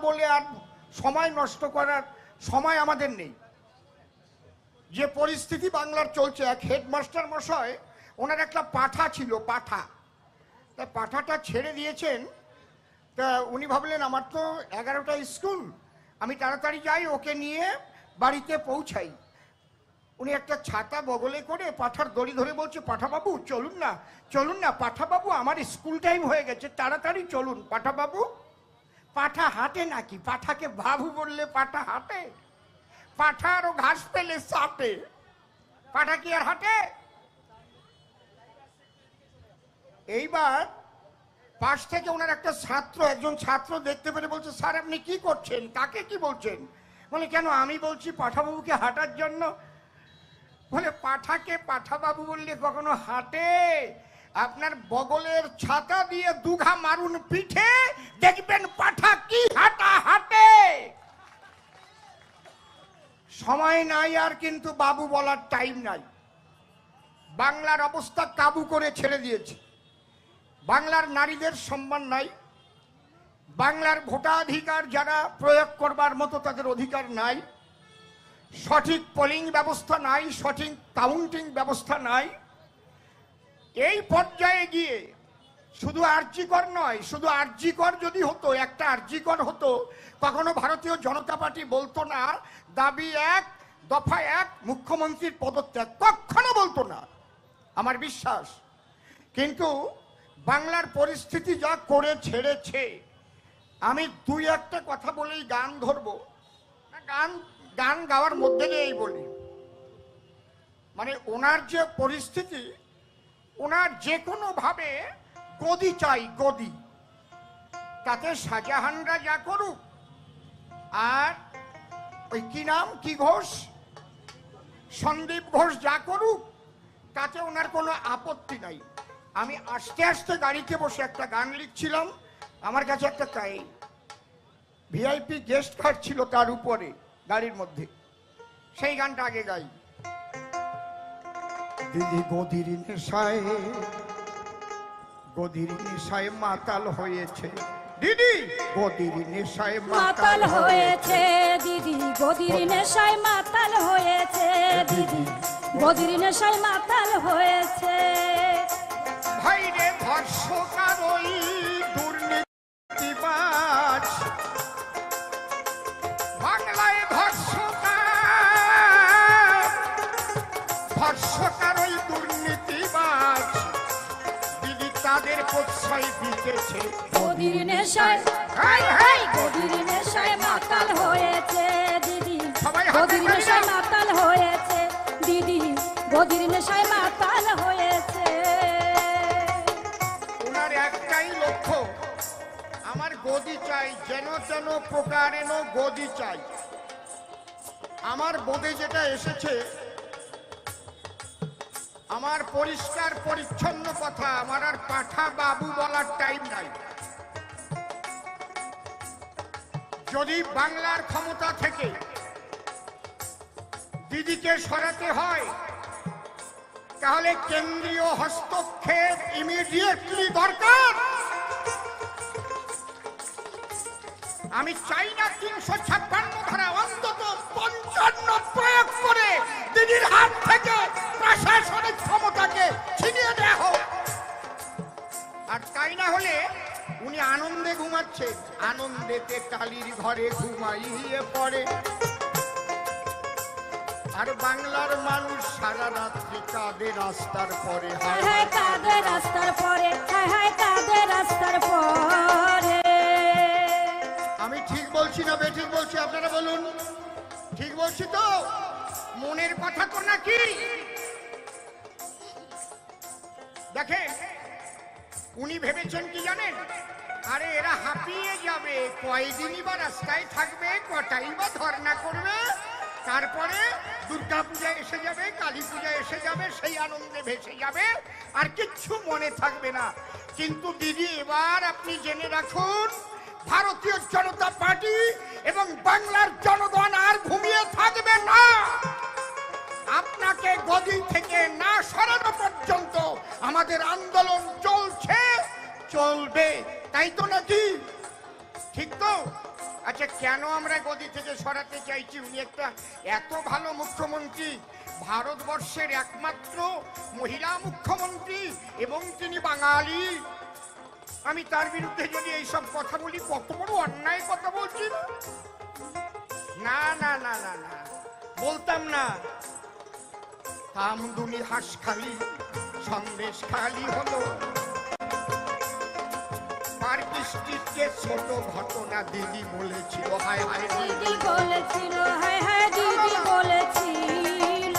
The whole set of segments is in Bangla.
বলে আর সময় নষ্ট করার সময় আমাদের নেই। যে পরিস্থিতি বাংলার চলছে, এক হেডমাস্টার মশাই, ওনার একটা পাঠা ছিল, পাঠা, তা পাঠাটা ছেড়ে দিয়েছেন। তা উনি ভাবলেন আমার তো 11টা স্কুল, আমি তাড়াতাড়ি যাই, ওকে নিয়ে বাড়িতে পৌঁছাই। উনি একটা ছাতা বগলে করে পাঠার দড়ি ধরে বলছে, পাঠাবাবু চলুন না, চলুন না পাঠাবাবু, আমার স্কুল টাইম হয়ে গেছে, তাড়াতাড়ি চলুন পাঠাবাবু। পাঠা হাঁটে নাকি? পাঠাকে বাবু বললে পাঠা হাঁটে? পাঠা আরো ঘাস পেলে চাটে, পাঠা কি আর হাঁটে? এইবার পাশ থেকে ওনার একটা ছাত্র, একজন ছাত্র দেখতে পেরে বলছে, স্যার আপনি কি করছেন? কাকে কি বলছেন? বলে কেন? আমি বলছি পাঠাবাবুকে হাঁটার জন্য। বলে পাঠাকে পাঠাবাবু বললে কখনো হাঁটে? আপনার বগলের ছাতা দিয়ে দুঘা মারুন পিঠে, দেখবেন পাঠা কি হাঁটা হাঁটে। সময় নাই আর, কিন্তু বাবু বলার টাইম নাই। বাংলার অবস্থা কাবু করে ছেড়ে দিয়েছে। বাংলার নারীদের সম্মান নাই, বাংলার ভোটাধিকার যারা প্রয়োগ করবার মতো তাদের অধিকার নাই, সঠিক পোলিং ব্যবস্থা নাই, সঠিক কাউন্টিং ব্যবস্থা নাই। এই পর্যায়ে গিয়ে শুধু আরজিকর নয়, শুধু আরজিকর যদি হতো, একটা আরজিকর হতো, কখনো ভারতীয় জনতা পার্টি বলতো না দাবি 1, দফা 1, মুখ্যমন্ত্রীর পদত্যাগ, কখনো বলতো না, আমার বিশ্বাস। কিন্তু বাংলার পরিস্থিতি যা করে ছেড়েছে, আমি 2-1টা কথা বলেই গান ধরবো। গান গাওয়ার মধ্যে দিয়েই বলি, মানে ওনার যে পরিস্থিতি, ওনার যে কোনো ভাবে গদি চাই, গদি। তাতে শাহজাহানরা যা করুক, আর ওই কি নাম, কি ঘোষ, সন্দীপ ঘোষ যা করুক, তাতে ওনার কোনো আপত্তি নাই। আমি আস্তে আস্তে গাড়িতে বসে একটা গান লিখছিলাম, আমার কাছে একটা ভিআইপি গেস্ট কার্ড ছিল তার উপরে গাড়ির মধ্যে, সেই গানটা আগে গাই। দিদি গদির নেশায়, গদির নেশায় মাতাল হয়েছে, দিদি গদির নেশায় মাতাল হয়েছে, দিদি গদির নেশায় মাতাল হয়েছে, দিদি গদির নেশায় মাতাল হয়েছে। ভাই রে ধর্ষকার ওই দুর্নীতিবাজ, বাংলায় ধর্ষকার ওই দুর্নীতিবাজ, দিদি তাদের প্রশ্রয় দিতেছে গদির নেশায়, গদির নেশায় মাতাল হয়েছে, দিদি গদির নেশায় মাতাল হয়েছে, দিদি গদির নেশায় মাতাল হয়েছে। ওনার একটাই লক্ষ্য, আমার গদি চাই, যেন তেন প্রকারেণ গদি চাই। আমার বোধে যেটা এসেছে, আমার পরিষ্কার পরিচ্ছন্ন কথা, আমার আর পাঠা বাবু বলার টাইম নাই। যদি বাংলার ক্ষমতা থেকে দিদিকে সরাতে হয়, তাহলে কেন্দ্রীয় হস্তক্ষেপ ইমিডিয়েটলি দরকার। আমি চাই না 356 ধারা অন্তত 55 প্রয়োগ করে দিদির হাত থেকে প্রশাসনিক ক্ষমতাকে ছিনিয়ে দেওয়া হোক। আর তাই না হলে উনি আনন্দে ঘুমাচ্ছে, আনন্দেতে কালির ঘরে ঘুমাইয়ে পড়ে, আর বাংলার মানুষ সারা রাত্রি কাঁদে রাস্তার পরে, কাঁদে রাস্তার পরে, কাঁদে রাস্তার পরে। আমি ঠিক বলছি না বেঠিক বলছি? আপনারা বলুন, ঠিক বলছি তো? মনের কথা তো নাকি? দেখেন, উনি ভেবেছেন কি জানেন? আরে এরা হাঁপিয়ে যাবে, কয়দিনই বা রাস্তায় থাকবে, কটাই বা ধর্ণা করবে, তারপরে দুর্গা পূজা এসে যাবে, কালী পূজা এসে যাবে, সেই আনন্দে ভেসে যাবে, আর কিচ্ছু মনে থাকবে না। কিন্তু দিদি, এবার আপনি জেনে রাখুন, ভারতীয় জনতা পার্টি এবং বাংলার জনগণ আর ঘুমিয়ে থাকবে না। আপনাকে গদি থেকে না সরানো পর্যন্ত আমাদের আন্দোলন চলছে, চলবে, তাই তো নাকি? ঠিক তো? আচ্ছা, কেন আমরা গদি থেকে সরাতে চাইছি? উনি একটা এত ভালো মুখ্যমন্ত্রী, ভারতবর্ষের একমাত্র মহিলা মুখ্যমন্ত্রী, এবং তিনি বাঙালি। আমি তার বিরুদ্ধে যদি এইসব কথা বলি, কত বড় অন্যায় কথা বলছি না। না না না না, বলতাম না। কামদুনি হাঁস খালি, সন্দেশ খালি হলো। ছোট ঘটনা দিদি বলেছিল, হায় হায় দিদি বলেছিল, হায় হায় দিদি বলেছিল।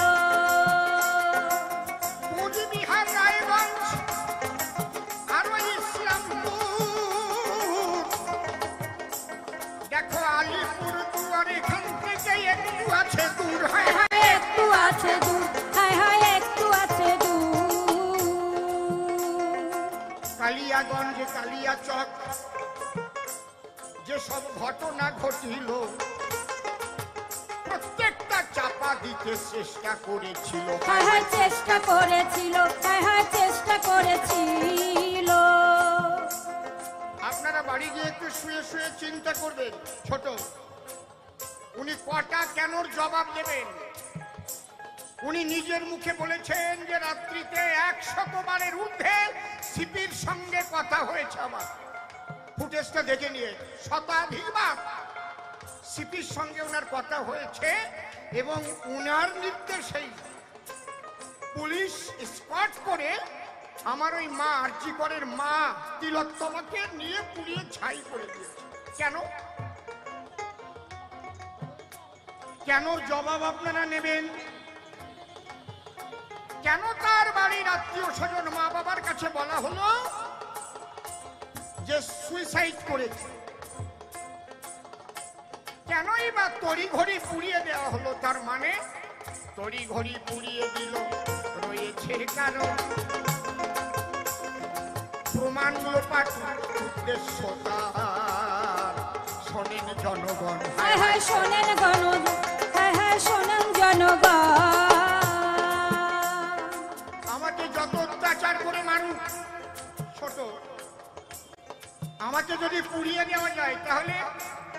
কোচবিহার, রায়গঞ্জ, আরো ইসলামপুর, দেখো আলিপুর দুয়ার এখান থেকে একটু আছে দূর। হায় হায় একটু আছে দূর, হায় হায় একটু আছে দূর। কালিয়াগঞ্জ, কালিয়াচক, যেসব ঘটনা ঘটিল প্রত্যেকটা চাপা দিতে চেষ্টা করেছিল। হায় হায় চেষ্টা করেছিল, হায় হায় চেষ্টা করেছিল। আপনারা বাড়ি গিয়ে একটু শুয়ে শুয়ে চিন্তা করবেন। ছোট, উনি কটা কেনর জবাব দেবেন? উনি নিজের মুখে বলেছেন যে রাত্রিতে 100 বারের ঊর্ধ্বে সিপির সঙ্গে কথা হয়েছে আমার। ফুটেজটা দেখে নিয়ে শতাধিকবার সিপির সঙ্গে ওনার কথা হয়েছে, এবং ওনার নির্দেশেই পুলিশ স্পট করে আমার ওই মা, আরজিকরের মা তিলোত্তমাকে নিয়ে পুড়িয়ে ছাই করে দিয়েছে। কেন? কেন জবাব আপনারা নেবেন? কেন তার বাড়ির আত্মীয় স্বজন, মা বাবার কাছে বলা হলো যে সুইসাইড করেছে? কেনই বা তড়িঘড়ি পুড়িয়ে দেওয়া হলো? তার মানে তড়িঘড়ি পুড়িয়ে দিল রয়েছে কারণ। প্রমাণ লোপাট উদ্দেশ্য তার। শোনেন জনগণ, হায় হায় শোনেন গণ, হায় হায় শোনেন জনগণ। আমাকে যত অত্যাচার করে মানুষ, ছোট, আমাকে যদি পুড়িয়ে দেওয়া যায় তাহলে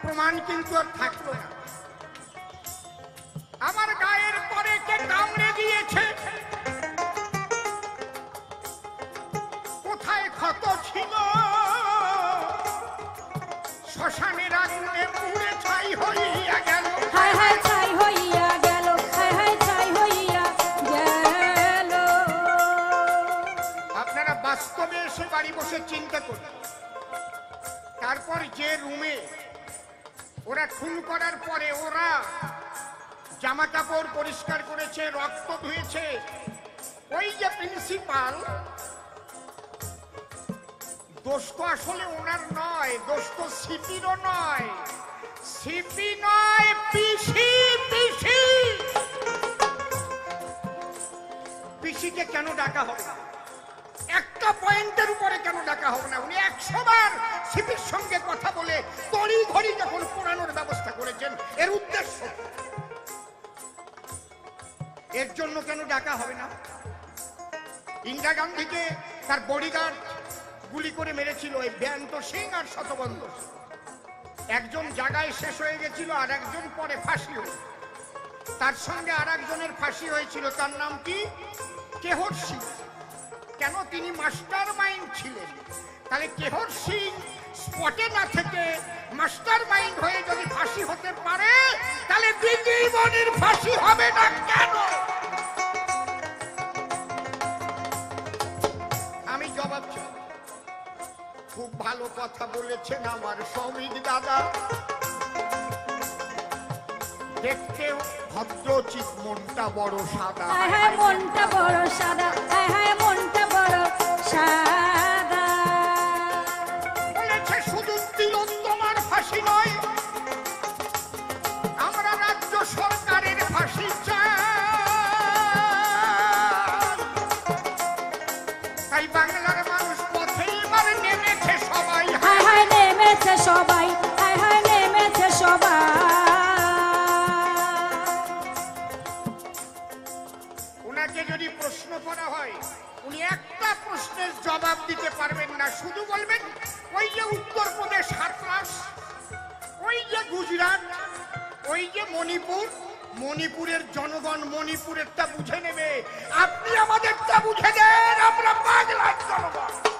প্রমাণ কিন্তু আর থাকলো না। আমার গায়ের পরে কে কামড়ে দিয়েছে, কোথায় ক্ষত ছিল, শ্মশানের আগুনে পুড়ে ছাই হইয়া গেল। হায় হায় ছাই হইয়া গেল, হায় হায় ছাই হইয়া গেল। আপনারা বাস্তবে এসে বাড়ি বসে চিন্তা করুন। তারপর যে রুমে ওরা খুন করার পরে ওরা জামা কাপড় পরিষ্কার করেছে, রক্ত ধুয়েছে, ওই যে প্রিন্সিপাল, দোষ তো আসলে ওনার নয়, দোষ তো সিপিরও নয়। সিপি নয়, পিসি। পিসি পিসিকে কেন ডাকা হবে না? একটা পয়েন্টের উপরে কেন ডাকা হবে না? উনি 100 বার সিপির সঙ্গে কথা বলে তড়িঘড়ি যখন পোড়ানোর ব্যবস্থা করেছেন, এর উদ্দেশ্য, এর জন্য কেন ডাকা হবে না? ইন্দিরা গান্ধীকে তার বডিগার্ড গুলি করে মেরেছিল এই বেয়ান্ত সিং আর শতবন্ধু। একজন জায়গায় শেষ হয়ে গেছিল, আর একজন পরে ফাঁসি হল। তার সঙ্গে আর একজনের ফাঁসি হয়েছিল, তার নাম কি? কেহর সিং। কেন? তিনি মাস্টার মাইন্ড ছিলেন। তাহলে কেহর সিং স্পটে না থেকে মাস্টার মাইন্ড হয়ে যদি ফাঁসি হতে পারে, তাহলে দিদি মনির ফাঁসি হবে না কেন? আমি জবাব চাই। খুব ভালো কথা বলেছেন আমার শ্রমিক দাদা। দেখতে ভদ্রচিত, মনটা বড় সাদা। হায় হায় মনটা বড় সাদা, হায় হায় মনটা বড় সাদা। বলেছে শুধু তিলোত্তমার ফাঁসি নয়, আমরা রাজ্য সরকারের ফাঁসি চাই। তাই বাংলার মানুষ পথে এবার নেমেছে সবাই। হায় হায় নেমেছে সবাই, হায় হায় নেমেছে সবাই। ওনাকে যদি প্রশ্ন করা হয়, উনি একটা প্রশ্নের জবাব দিতে পারবেন না। শুধু বলবেন ওই যে উত্তরপ্রদেশ হাতরাস, ওই যে গুজরাট, ওই যে মণিপুর, মণিপুরের জনগণ মণিপুরেরটা বুঝে নেবে। আপনি আমাদেরটা বুঝে দেন, আমরা বাংলার জনগণ।